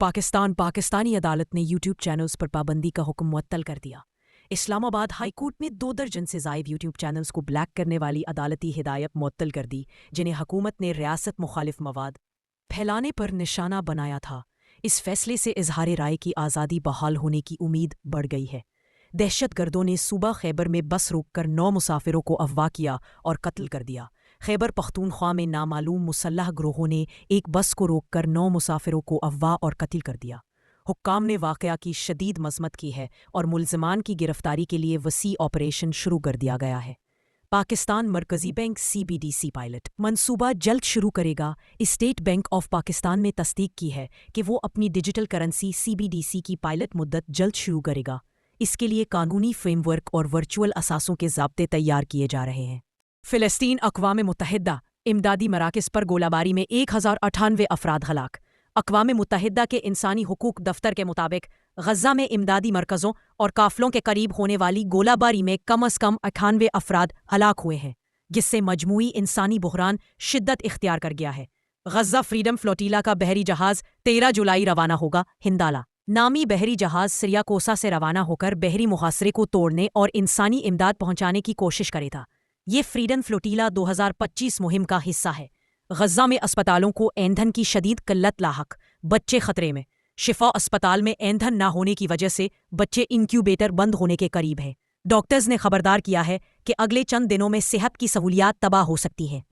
पाकिस्तानी अदालत ने YouTube channels पर पाबंदी का हुक्म मुअत्तल कर दिया। इस्लामाबाद हाई कोर्ट में 2 दर्जन से ज़ायद यूट्यूब चैनल्स को ब्लैक करने वाली अदालती हिदायत मुअत्तल कर दी, जिन्हें हुकूमत ने रियासत मुखालिफ मवाद फैलाने पर निशाना बनाया था। इस फैसले से इजहार राय की आज़ादी बहाल होने की उम्मीद बढ़ गई है। दहशतगर्दों ने सूबा खैबर में बस रोककर 9 मुसाफिरों को अगवा किया और कत्ल कर दिया। खैबर पख्तूनख्वा में नामालूम मुसल्लह ग्रोहों ने एक बस को रोककर 9 मुसाफिरों को अगवा और कत्ल कर दिया। हुक्काम ने वाक़या की शदीद मज़म्मत की है और मुल्ज़िमान की गिरफ्तारी के लिए वसी ऑपरेशन शुरू कर दिया गया है। पाकिस्तान मरकज़ी बैंक CBDC पायलट मंसूबा जल्द शुरू करेगा। स्टेट बैंक ऑफ पाकिस्तान ने तस्दीक की है कि वो अपनी डिजिटल करेंसी CBDC की पायलट मुद्दत जल्द शुरू करेगा। इसके लिए कानूनी फ्रेमवर्क और वर्चुअल असासों के ज़ाब्ते तैयार किए जा रहे हैं। फ़िलिस्तीन अक़वाम मुत्तहिदा इमदादी मराकज़ पर गोलाबारी में 1098 अफराद हलाक। अक़वाम मुत्तहिदा के इंसानी हुकूक दफ्तर के मुताबिक गज़ा में इमदादी मरकज़ों और काफ़िलों के करीब होने वाली गोलाबारी में कम अज़ कम 98 अफराद हलाक हुए हैं, जिससे मजमूई इंसानी बहरान शिद्दत इख्तियार कर गया है। गज़ा फ्रीडम फ्लोटीला का बहरी जहाज़ 13 जुलाई रवाना होगा। हिंदाला नामी बहरी जहाज़ सिरियाकोसा से रवाना होकर बहरी मुहासरे को तोड़ने और इंसानी इमदाद पहुंचाने की कोशिश करेगा। ये फ्रीडम फ्लोटीला 2025 मुहिम का हिस्सा है। गज़ा में अस्पतालों को ईंधन की शदीद किल्लत लाहक, बच्चे खतरे में। शिफा अस्पताल में ईंधन न होने की वजह से बच्चे इंक्यूबेटर बंद होने के करीब हैं। डॉक्टर्स ने खबरदार किया है कि अगले चंद दिनों में सेहत की सहूलियात तबाह हो सकती हैं।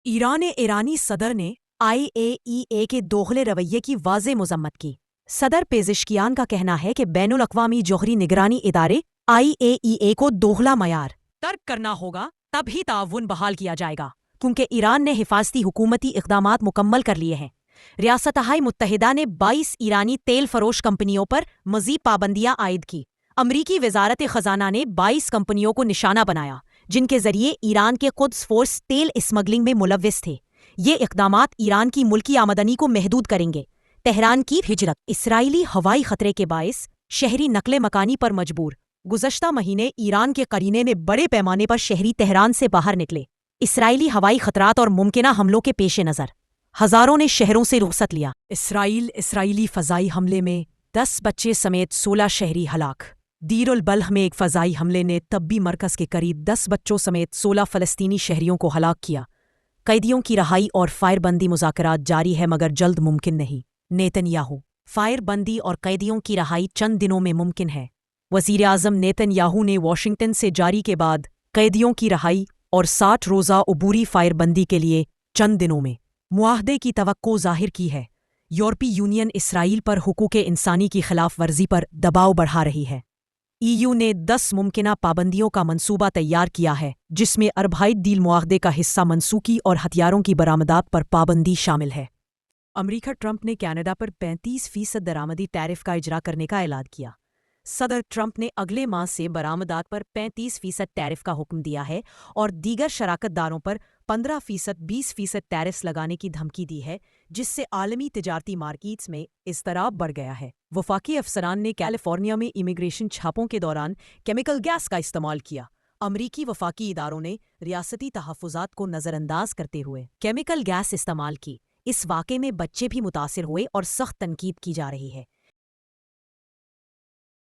ईरानी सदर ने IAEA के दोगले रवैये की वाज़ेह मज़म्मत की। सदर पेज़ेशकियान का कहना है कि बैनुल अक़वामी जोहरी निगरानी इदारे IAEA को दोगला मयार तर्क करना होगा, तभी ताउन बहाल किया जाएगा, क्योंकि ईरान ने हिफाजती हुकूमती इक़दामात मुकम्मल कर लिए हैं। रियासत-ए मुत्तहिदा ने 22 ईरानी तेल फरोश कंपनियों पर मज़ीद पाबंदियां आयद की। अमरीकी वज़ारत ख़ज़ाना ने 22 कंपनियों को निशाना बनाया, जिनके ज़रिए ईरान के कुद्स फोर्स तेल स्मगलिंग में मुलव्विस थे। ये इक़दामात ईरान की मुल्की आमदनी को महदूद करेंगे। तेहरान की हिजरत इसराइली हवाई खतरे के बायस शहरी नकले मकानी पर मजबूर। गुज़श्ता महीने ईरान के करीने ने बड़े पैमाने पर शहरी तेहरान से बाहर निकले। इसराइली हवाई खतरात और मुमकिना हमलों के पेश नज़र हज़ारों ने शहरों से रुख़सत लिया। इसराइली फ़ज़ाई हमले में 10 बच्चे समेत 16 शहरी हलाक। दीरुल बल्ह में एक फ़ज़ाई हमले ने तब्बी मरकज़ के करीब 10 बच्चों समेत 16 फ़लस्तीनी शहरियों को हलाक किया। कैदियों की रहाई और फायरबंदी मुज़ाकरात जारी है, मगर जल्द मुमकिन नहीं। नेतन्याहू फायरबंदी और कैदियों की रहाई चंद दिनों में मुमकिन है। वज़ीर आज़म नेतन्याहू ने वाशिंगटन से जारी के बाद कैदियों की रहाई और 60 रोज़ा अबूरी फायरबंदी के लिए चंद दिनों में मुआहदे की तवक्को ज़ाहिर की है। यूरोपीय यूनियन इसराइल पर हुकूक़े इंसानी की खिलाफ वर्जी पर दबाव बढ़ा रही है। EU ने 10 मुमकिना पाबंदियों का मंसूबा तैयार किया है, जिसमें अरबहाई डील मुआहदे का हिस्सा मनसूखी और हथियारों की बरामदात पर पाबंदी शामिल है। अमरीका ट्रंप ने कनाडा पर 35% दरामदी टैरिफ का इजरा करने का ऐलान किया। सदर ट्रंप ने अगले माह से बरामदात पर 35% टैरिफ का हुक्म दिया है और दीगर शराकतदारों पर 15%, 20% टैरिफ्स लगाने की धमकी दी है, जिससे आलमी तिजारती मार्केट्स में इज़्तिराब बढ़ गया है। वफाकी अफसरान ने कैलिफोर्निया में इमिग्रेशन छापों के दौरान केमिकल गैस का इस्तेमाल किया। अमरीकी वफाकी इदारों ने रियासती तहफ़्फ़ुज़ात को नज़रअंदाज करते हुए केमिकल गैस इस्तेमाल की। इस वाक़े में बच्चे भी मुतासिर हुए और सख्त तनकीद की जा रही है।